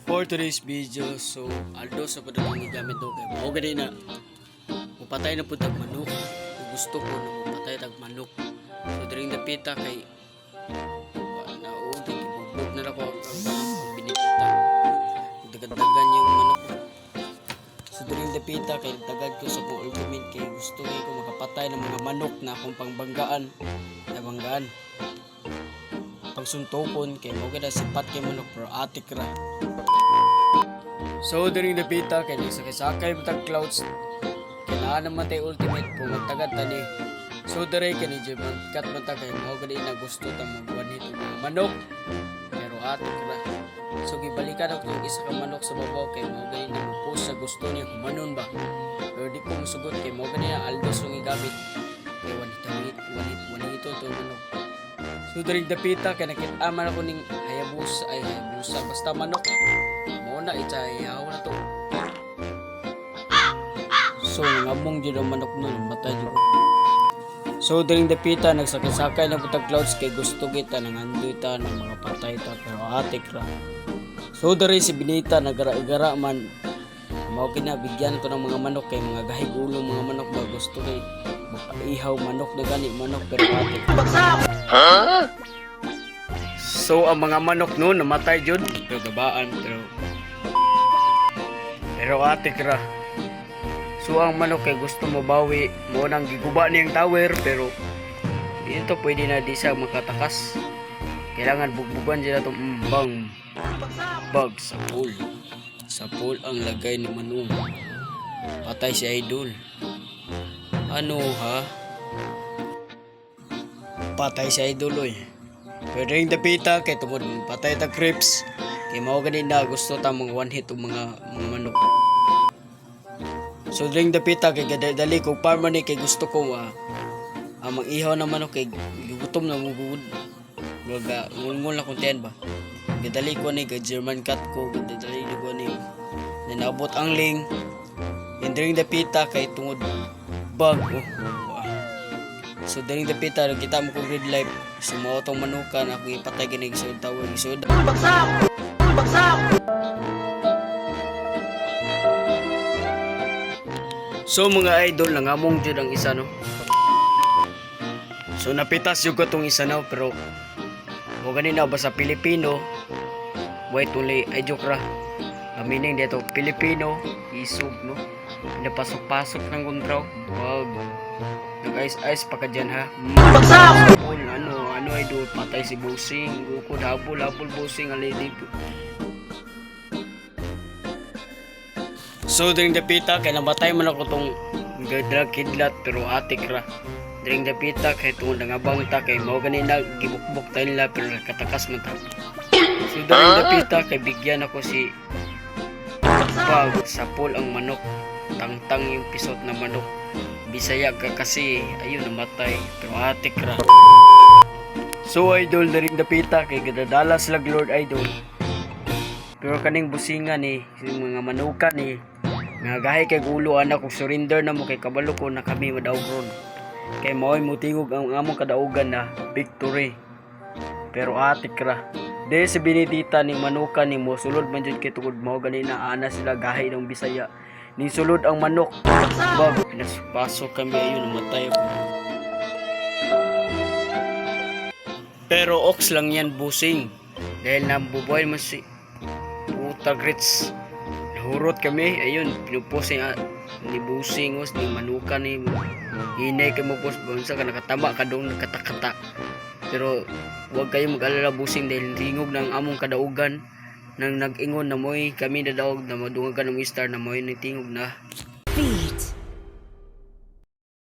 For today's video, so Aldo sa padalang gamit do kay mao gani na mupatay na pud tag manok. Gusto ko na mupatay tag manok. So during the pita kay na udi gibubog na ako ang binibita. Dagdagan yung manok. So during the pita kay dagdag ko sa kong ultimate kay gusto ko makapatay ng mga manok na akong pangbanggaan. Pagsuntokon kay mo gada sipat kay manok pero atik ra. So during the pita kay nagsakay matag clouds kailangan naman tayo ultimate kung magtagad tani. So dire kay ni Jim kat matag kay mo gada na gusto ta magwanit og mga manok pero atik ra. So gibalikan ako yung isa ka manok sa babaw kay mo gada na post sa gusto niya humanon ba. Pero di ko musugot kay mo gada na Aldos yung igamit kay wanito to manok. So during the pita kay nakit-aman ako ning hayabusa basta manok mo na itayaw na to. So ngamong jud ang manok nun matay jud. So during the pita nagsakay na putag clouds kay gusto kita nangandoy ta ng mga patay ta pero atik ra. So dari si Binita nagara-gara man mao kinabigyan ko ng mga manok kay mga gahig-ulong mga manok ba gusto kay ihaw manok na gani manok pero atik. So ang mga manok noon namatay jud pero gabaan pero atik ra. So ang manok kay gusto mo bawi mo nang giguba niyang tower pero dito pwede na di siya makatakas. Kailangan bugbugan sila itong bag sa pool ang lagay ni Manong. Patay si Idol. Ano ha? Patay si Idol oy. Pero ring dapita kay tungod patay ta creeps. Kay mao gani na gusto ta mga one hit og mga manok. So ring dapita kay dali ko farmer ni kay gusto ko ang ihaw na manok kay gutom na mugud. Mga ngul na content ba. Gadali ko ni kay German cat ko gadali ko ni. Nanabot ang ling. And during dapita kay tungod bag So during the pita kita mo kong red light sumaw tong manukan ako ipatay ginig sa tawag isod. Bagsak. So mga idol nangamong jud ang isa no. So napitas jud ko tong isa na pero mo ganina ba sa Pilipino wait only ay joke ra. Meaning dito Pilipino isog no. Napasok-pasok ng kontraw. Wag. Nag-ice pa ka dyan ha. Bagsak! Ano ay doon? Patay si Busing. Gukod habol Busing. Alay po. So during the pita kaya nabatay man ako tong drug kidlat pero atik ra. During the pita kaya tungod nangabang ta kay mao ganina gibukbok tayo nila pero katakas man ta. So during the pita kay bigyan ako si pag sa pool ang manok. Tangtang yung pisot na manok. Bisaya ka kasi ayun namatay pero atik ra. So idol na rin dapita kay gadadala sila Lord Idol. Pero kaning busingan yung mga manukan nga gahay kay gulo anak kung surrender na mo kay kabalo ko na kami madawgon. Kay mao'y mutingog ang among kadaugan na victory. Pero atik ra. De si binitita ni manukan ni mo sulod man jud kay tungod mao ganina ana sila gahay ng Bisaya. Ni sulod ang manok. Bag pinasok kami ayun namatay ako. Pero ox lang yan Busing. Dahil nabubuhay mo si puta grits. Nahurot kami ayun pinupusing ni Busing ni manukan ni hinay kay mo pos bonsa ka nakatama ka dong nakatakata. Pero wag kayo mag-alala Busing dahil tingog ng among kadaugan. Nang nag-ingon na mo'y kami na daog na madungagan ng star na mo'y nitingog na. Beat.